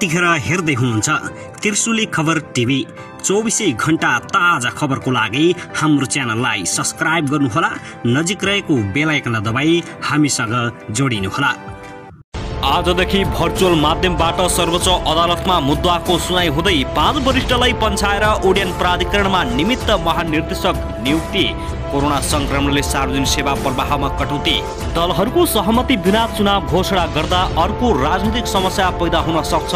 यतिखेर हेर्दै हुनुहुन्छ त्रिशुली खबर टिभी। 24 घण्टा ताजा खबरको लागि हाम्रो च्यानललाई सब्स्क्राइब गर्नुहोला, नजिक रहेको बेल आइकन दबाई हामीसँग जोडिनुहोला। आजदेखि भर्चुअल माध्यमबाट सर्वोच्च अदालतमा मुद्दाको सुनाई हुँदै 5 वरिष्ठलाई पन्छाएर उड्डयन प्राधिकरणमा निमित्त महानिर्देशक नियुक्ति। कोरोना संक्रमणले सार्वजनिक सेवा प्रवाहमा कटौती। दलहरूको सहमति बिना चुनाव घोषणा गर्दा अर्को राजनीतिक समस्या पैदा हुन सक्छ।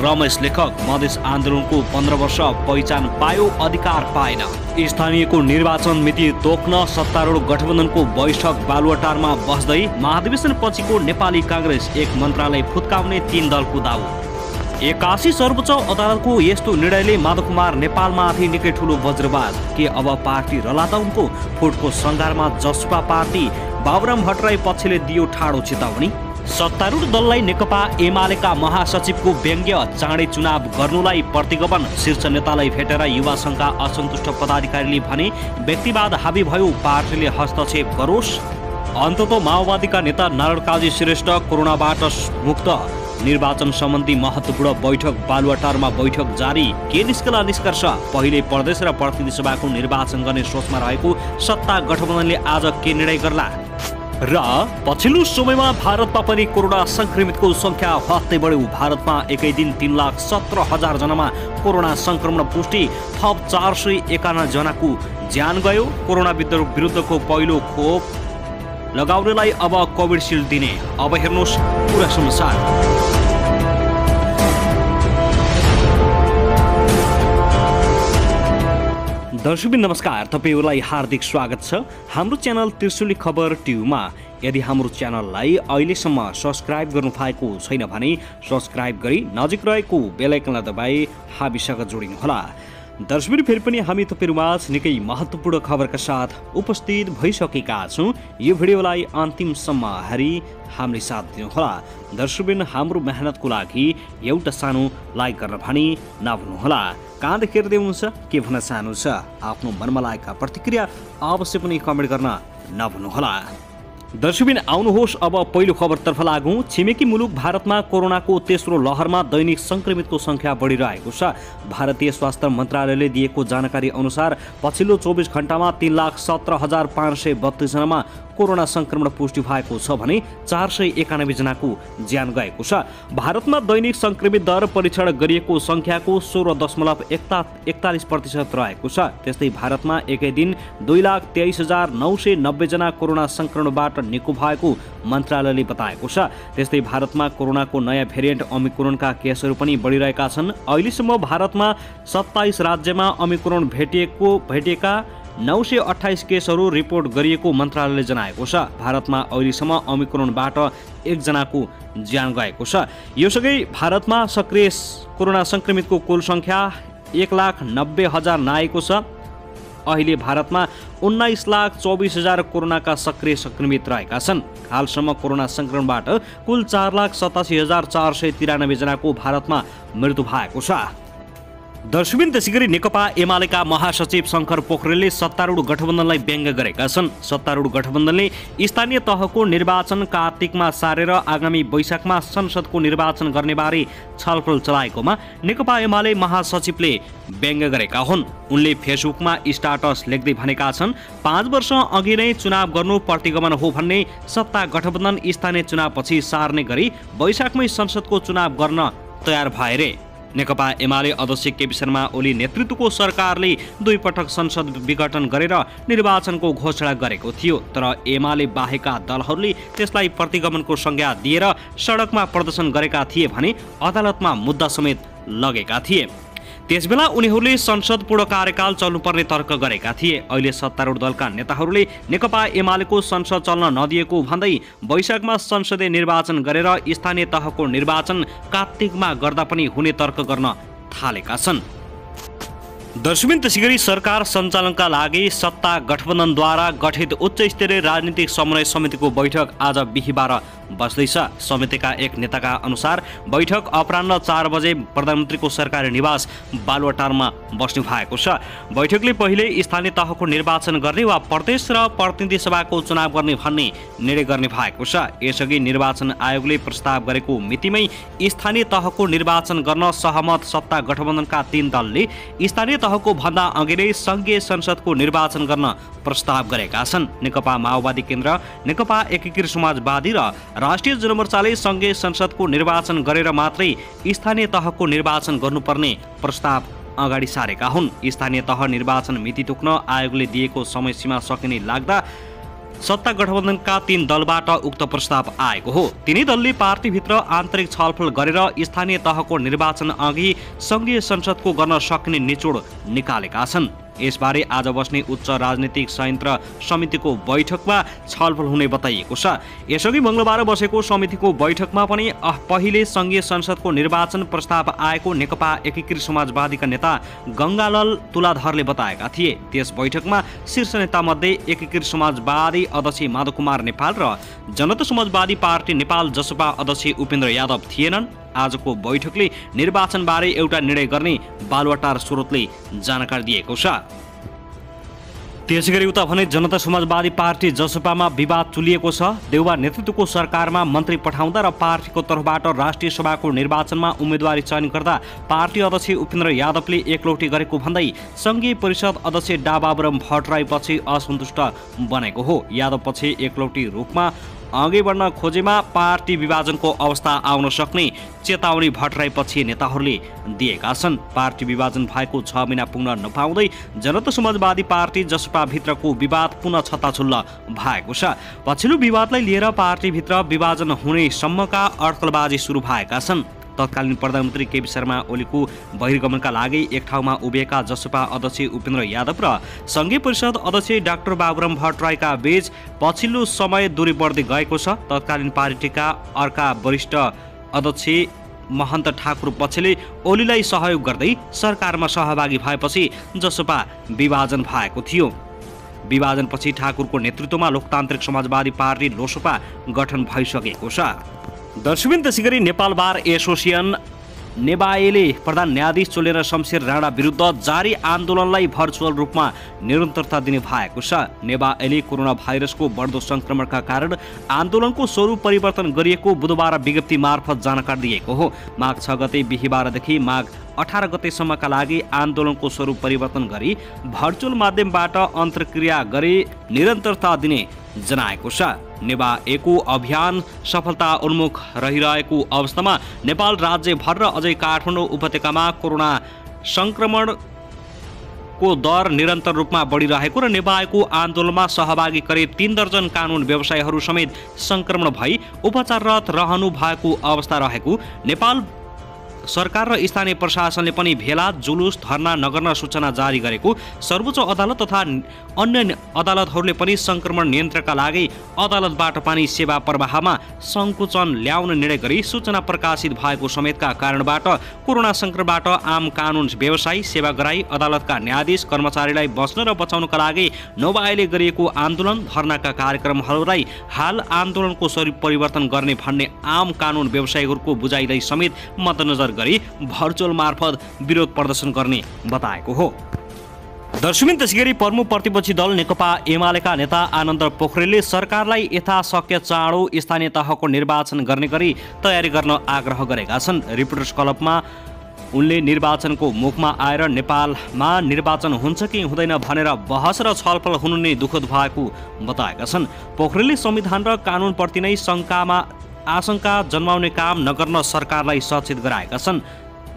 रमेश लेखक मधेस आन्दोलनको 15 वर्ष पहिचान पायो, अधिकार पाएन। स्थानीयको निर्वाचन मिति तोक्न सत्तारूढ गठबन्धनको बैठक बालुवाटारमा बस्दै महाधिवेशन पछिको नेपाली कांग्रेस एक मन्त्रालय फुत्काउने 3 दलको दाउ। 81 सर्वोच्च अदालतको यस्तो निर्णयले माधव कुमार नेपालमाथि निकै ठुलो वज्रवाद। के अब पार्टी रला त उनको? फुटको सङ्घारमा जसपा पार्टी बाबुराम भट्टराई पक्षले दियो ठाडो चेतावनी। सत्तारूढ दललाई नेकपा एमालेका महासचिवको व्यङ्ग्य। चाँडै चुनाव गर्नुलाई प्रतिगमन। शीर्ष नेतालाई भेटेर युवा सङ्घका असन्तुष्ट पदाधिकारीले भने व्यक्तिवाद हावी भयो, पार्टीले हस्तक्षेप गरोस्। अन्ततः माओवादीका नेता नारायण काजी श्रेष्ठ कोरोनाबाट मुक्त। निर्वाचन सम्बन्धी महत्त्वपूर्ण बैठक बालुवाटारमा बैठक जारी। के निस्कला निष्कर्ष? पहिले प्रदेश र प्रतिनिधि सभाको निर्वाचन गर्ने सोचमा रहेको सत्ता गठबन्धनले आज के निर्णय गर्ला? र पछिल्लो समयमा भारतमा पनि कोरोना संक्रमितको संख्या हत्तै बढ्यो। भारतमा एकै दिन 3,17,000 जनामा कोरोना संक्रमण पुष्टि, थप 451 जनाको ज्यान गयो। कोरोना विरुद्धको पहिलो खोप लगाउनेलाई अब कोभिडशील्ड दिने। अब हेर्नुहोस् पुरा समाचार। दर्शकबिन नमस्कार, तपाईहरुलाई हार्दिक स्वागत छ हाम्रो च्यानल त्रिशुली खबर टिभीमा। यदि हाम्रो च्यानललाई अहिलेसम्म सब्स्क्राइब गर्नु भएको छैन भने सब्स्क्राइब गरी नजिक रहेको बेल आइकनलाई दबाई हामीसँग जोडिनुहोला। दर्शकबिन फेरि पनि हामी तपाईहरुमाझ निकै महत्त्वपूर्ण खबरका साथ उपस्थित भइसकेका छौं। यो भिडियोलाई अन्तिमसम्म हेरी हामीले साथ दिनुहोला। दर्शकबिन हाम्रो मेहनतको लागि एउटा सानो लाइक गर्न भनी नभुल्नुहोला। कहाँदेखि हेर्दै हुनुहुन्छ, के भन्न चाहनुहुन्छ, आफ्नो मनमा लागेका प्रतिक्रिया अवश्य पनि कमेन्ट गर्न नभुल्नुहोला। दर्शकबिन आउनुहोस् अब पहिलो खबरतर्फ लागौं। छिमेकी मुलुक भारतमा कोरोनाको तेस्रो लहरमा दैनिक संक्रमितको संख्या बढिरहेको छ। भारतीय स्वास्थ्य मन्त्रालयले दिएको जानकारी अनुसार पछिल्लो 24 घण्टामा 3,17,532 जनामा कोरोना संक्रमण पुष्टि भएको छ भने 491 जनाको ज्यान गएको छ। भारतमा दैनिक संक्रमित दर परीक्षण गरिएको संख्याको 16.41% रहेको छ। त्यस्तै भारतमा एकै दिन 2,23,990 जना कोरोना संक्रमणबाट निको भएको मन्त्रालयले बताएको छ। त्यस्तै भारतमा कोरोनाको नयाँ भेरिएन्ट ओमिक्रोनका केसहरू पनि बढिरहेका छन्। अहिलेसम्म भारतमा 27 राज्यमा ओमिक्रोन भेटिएका 928 केसहरू रिपोर्ट गरिएको मन्त्रालयले जनाएको छ। भारतमा अहिलेसम्म ओमिक्रोनबाट 1 जनाको ज्यान गएको छ। यसअघि भारतमा सक्रिय कोरोना संक्रमितको कुल संख्या 1,90,000 नागेको छ। अहिले भारतमा 19,24,000 कोरोनाका सक्रिय संक्रमित रहेका छन्। हालसम्म कोरोना संक्रमणबाट कुल 4,87,493 जनाको भारतमा मृत्यु भएको छ। दर्शकबिन त्यसैगरी नेकपा एमालेका महासचिव शङ्कर पोखरेलले सत्तारूढ गठबन्धनलाई व्यङ्ग्य गरेका छन्। सत्तारूढ गठबन्धनले स्थानीय तहको निर्वाचन कार्तिकमा सारेर आगामी वैशाखमा संसदको निर्वाचन गर्नेबारे छलफल चलाएकोमा नेकपा एमाले महासचिवले व्यङ्ग्य गरेका हुन्। उनले फेसबुकमा स्टाटस लेख्दै भनेका छन्, 5 वर्ष अघि नै चुनाव गर्नु प्रतिगमन हो भन्ने सत्ता गठबन्धन स्थानीय चुनावपछि सार्ने गरी वैशाखमै संसदको चुनाव गर्न तयार भए रे। नेकपा एमाले अध्यक्ष केपी शर्मा ओली नेतृत्वको सरकारले 2 पटक संसद विघटन गरेर निर्वाचनको घोषणा गरेको थियो। तर एमाले बाहेकका दलहरूले त्यसलाई प्रतिगमनको संज्ञा दिएर सडकमा प्रदर्शन गरेका थिए भने अदालतमा मुद्दा समेत लगेका थिए। त्यसबेला उनीहरूले संसद पूर्ण कार्यकाल चल्नुपर्ने तर्क गरेका थिए। अहिले सत्तारूढ दलका नेताहरूले नेकपा एमालेको संसद चल्न नदिएको भन्दै वैशाखमा संसदीय निर्वाचन गरेर स्थानीय तहको निर्वाचन कार्तिकमा गर्दा पनि हुने तर्क गर्न थालेका छन्। दर्शकबिन त्यसैगरी सरकार सञ्चालनका लागि सत्ता गठबन्धनद्वारा गठित उच्च स्तरीय राजनीतिक समन्वय समितिको बैठक आज बिहीबार बस्दैछ। समितिका एक नेताका अनुसार बैठक अपराह्न 4 बजे प्रधानमन्त्रीको सरकारी निवास बालुवाटारमा बस्ने भएको छ। बैठकले पहिले स्थानीय तहको निर्वाचन गर्ने वा प्रदेश र प्रतिनिधि सभाको चुनाव गर्ने भन्ने निर्णय गर्ने भएको छ। यसअघि निर्वाचन आयोगले प्रस्ताव गरेको मितिमै स्थानीय तहको निर्वाचन गर्न सहमत सत्ता गठबन्धनका 3 दलले स्थानीय तहको भन्दा अघि नै संघीय संसदको निर्वाचन गर्न प्रस्ताव गरेका छन्। नेकपा माओवादी केन्द्र, नेकपा एकीकृत समाजवादी र राष्ट्रिय जनमोर्चाले संघीय संसदको निर्वाचन गरेर मात्रै स्थानीय तहको निर्वाचन गर्नुपर्ने प्रस्ताव अगाडि सारेका हुन्। स्थानीय तह निर्वाचन मिति तोक्न आयोगले दिएको समय सीमा सकिने लाग्दा सत्ता गठबन्धनका 3 दलबाट उक्त प्रस्ताव आएको हो। तिनै दलले पार्टीभित्र आन्तरिक छलफल गरेर स्थानीय तहको निर्वाचन अघि संघीय संसदको गर्न सकिने निचोड निकालेका छन्। यसबारे आज बस्ने उच्च राजनीतिक संयन्त्र समितिको बैठकमा छलफल हुने बताइएको छ। यसअघि मंगलबार बसेको समितिको बैठकमा पनि पहिले संघीय संसदको निर्वाचन प्रस्ताव आएको नेकपा एकीकृत समाजवादीका नेता गंगालाल तुलाधरले बताएका थिए। त्यस बैठकमा शीर्ष नेता मध्ये एकीकृत समाजवादी अध्यक्ष माधव कुमार नेपाल र जनता समाजवादी पार्टी नेपाल जसपा अध्यक्ष उपेन्द्र यादव थिएनन्। आजको बैठकले निर्वाचनबारे एउटा निर्णय गर्ने बालुवाटार स्रोतले जानकारी दिएको छ। त्यसैगरी उता भने जनता समाजवादी पार्टी जसपामा विवाद चुलिएको छ। देउबा नेतृत्वको सरकारमा मन्त्री पठाउँदा र पार्टीको तर्फबाट राष्ट्रिय सभाको निर्वाचनमा उम्मेदवारी चयन गर्दा पार्टी अध्यक्ष उपेन्द्र यादवले एकलौटी गरेको भन्दै संघीय परिषद अध्यक्ष डाबाबुराम भट्टराईपछि असन्तुष्ट बनेको हो। यादवपछि एकलौटी रूपमा अघि बढ्न खोजेमा पार्टी विभाजनको अवस्था आउन सक्ने चेतावनी भट्टराईपछि नेताहरूले दिएका छन्। पार्टी विभाजन भएको 6 महिना पुग्न नपाउँदै जनता समाजवादी पार्टी जसपा भित्रको विवाद पुनः छत्ताछुल्ल भएको छ। पछिल्लो विवादलाई लिएर पार्टीभित्र विभाजन हुने सम्मका अड्कलबाजी सुरु भएका छन्। तत्कालीन प्रधानमन्त्री केपी शर्मा ओलीको बहिर्गमनका लागि एक ठाउँमा उभिएका जसपा अध्यक्ष उपेन्द्र यादव र संघीय परिषद अध्यक्ष डाक्टर बाबुराम भट्टराईका बीच पछिल्लो समय दूरी बढ्दै गएको छ। तत्कालीन पार्टीका अर्का वरिष्ठ अध्यक्ष महन्त ठाकुर पक्षले ओलीलाई सहयोग गर्दै सरकारमा सहभागी भएपछि जसपा विभाजन भएको थियो। विभाजनपछि ठाकुरको नेतृत्वमा लोकतान्त्रिक समाजवादी पार्टी लोसपा गठन भइसकेको छ। दर्शकबिन त्यसैगरी नेपाल बार एसोसिएसन नेबाएले प्रधान न्यायाधीश चोलेर शमशेर राणा विरुद्ध जारी आन्दोलनलाई भर्चुअल रूपमा निरन्तरता दिने भएको छ। नेबाएले कोरोना भाइरसको बढ्दो संक्रमणका कारण आन्दोलनको स्वरूप परिवर्तन गरिएको बुधबार विज्ञप्ति मार्फत जानकारी दिएको हो। माघ 6 गते बिहीबारदेखि माघ 18 गतेसम्मका लागि आन्दोलनको स्वरूप परिवर्तन गरी भर्चुअल माध्यमबाट अन्तर्क्रिया गरी निरन्तरता दिने जनाएको छ। नेबाएको अभियान सफलता उन्मुख रहिरहेको अवस्थामा नेपाल राज्यभर र अझै काठमाडौँ उपत्यकामा कोरोना संक्रमणको दर निरन्तर रूपमा बढिरहेको र नेबाएको आन्दोलनमा सहभागी करिब 3 दर्जन कानुन व्यवसायीहरू समेत संक्रमण भई उपचाररत रहनु भएको अवस्था रहेको नेपाल सरकार र स्थानीय प्रशासनले पनि भेला जुलुस धरना नगर्न सूचना जारी गरेको सर्वोच्च अदालत तथा अन्य अदालतहरूले पनि संक्रमण नियन्त्रणका लागि अदालतबाट पनि सेवा प्रवाहमा सङ्कुचन ल्याउन निर्णय गरी सूचना प्रकाशित भएको समेतका कारणबाट कोरोना संक्रमणबाट आम कानुन व्यवसायी सेवाग्राही अदालतका न्यायाधीश कर्मचारीलाई बच्न र बचाउनका लागि नेबाएले गरिएको आन्दोलन धरनाका कार्यक्रमहरूलाई हाल आन्दोलनको स्वरूप परिवर्तन गर्ने भन्ने आम कानुन व्यवसायीहरूको बुझाइलाई समेत मध्यनजर गरी भर्चुअल मार्फत विरोध प्रदर्शन गर्ने बताएको हो। दर्शकबिन त्यसैगरी प्रमुख प्रतिपक्षी दल नेकपा एमालेका नेता आनन्द पोखरेलले सरकारलाई यथाशक्य चाँडो स्थानीय तहको निर्वाचन गर्ने गरी तयारी गर्न आग्रह गरेका छन्। रिपोर्टर्स क्लबमा उनले निर्वाचनको मुखमा आएर नेपालमा निर्वाचन हुन्छ कि हुँदैन भनेर बहस र छलफल हुनु नै दुःखद भएको बताएका छन्। पोखरेलले संविधान र कानुनप्रति नै आशंका जन्माउने काम नगर्न सरकारलाई सचेत गराएका छन्।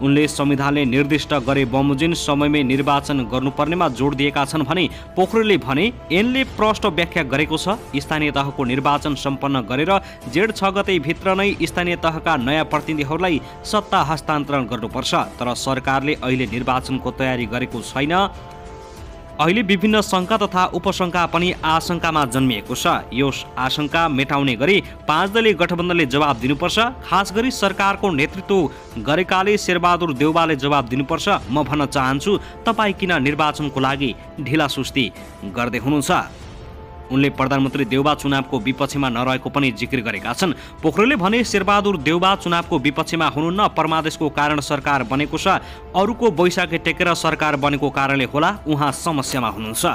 उनले संविधानले निर्दिष्ट गरे बमोजिम समयमै निर्वाचन गर्नुपर्नेमा जोड दिएका छन् भने पोखरेलले भने ऐनले प्रष्ट व्याख्या गरेको छ। स्थानीय तहको निर्वाचन सम्पन्न गरेर जेठ 6 गते भित्र नै स्थानीय तहका नयाँ प्रतिनिधिहरूलाई सत्ता हस्तान्तरण गर्नुपर्छ। तर सरकारले अहिले निर्वाचनको तयारी गरेको छैन। अहिले विभिन्न शङ्का तथा उपशङ्का पनि आशंकामा जन्मिएको छ। यो आशंका मेटाउने गरी 5 दलीय गठबन्धनले जवाब दिनुपर्छ। खास गरी सरकारको नेतृत्व गरेकाले शेरबहादुर देउवाले जवाब दिनुपर्छ। म भन्न चाहन्छु, तपाईँ किन निर्वाचनको लागि ढिलासुस्ती गर्दै हुनुहुन्छ? उनले प्रधानमन्त्री देउवा चुनावको विपक्षमा नरहेको पनि जिकिर गरेका छन्। पोखरेलले भने शेरबहादुर देउवा चुनावको विपक्षमा हुनुहुन्न, परमादेशको कारण सरकार बनेको छ, अरूको बैशाखी टेकेर सरकार बनेको कारणले होला उहाँ समस्यामा हुनुहुन्छ।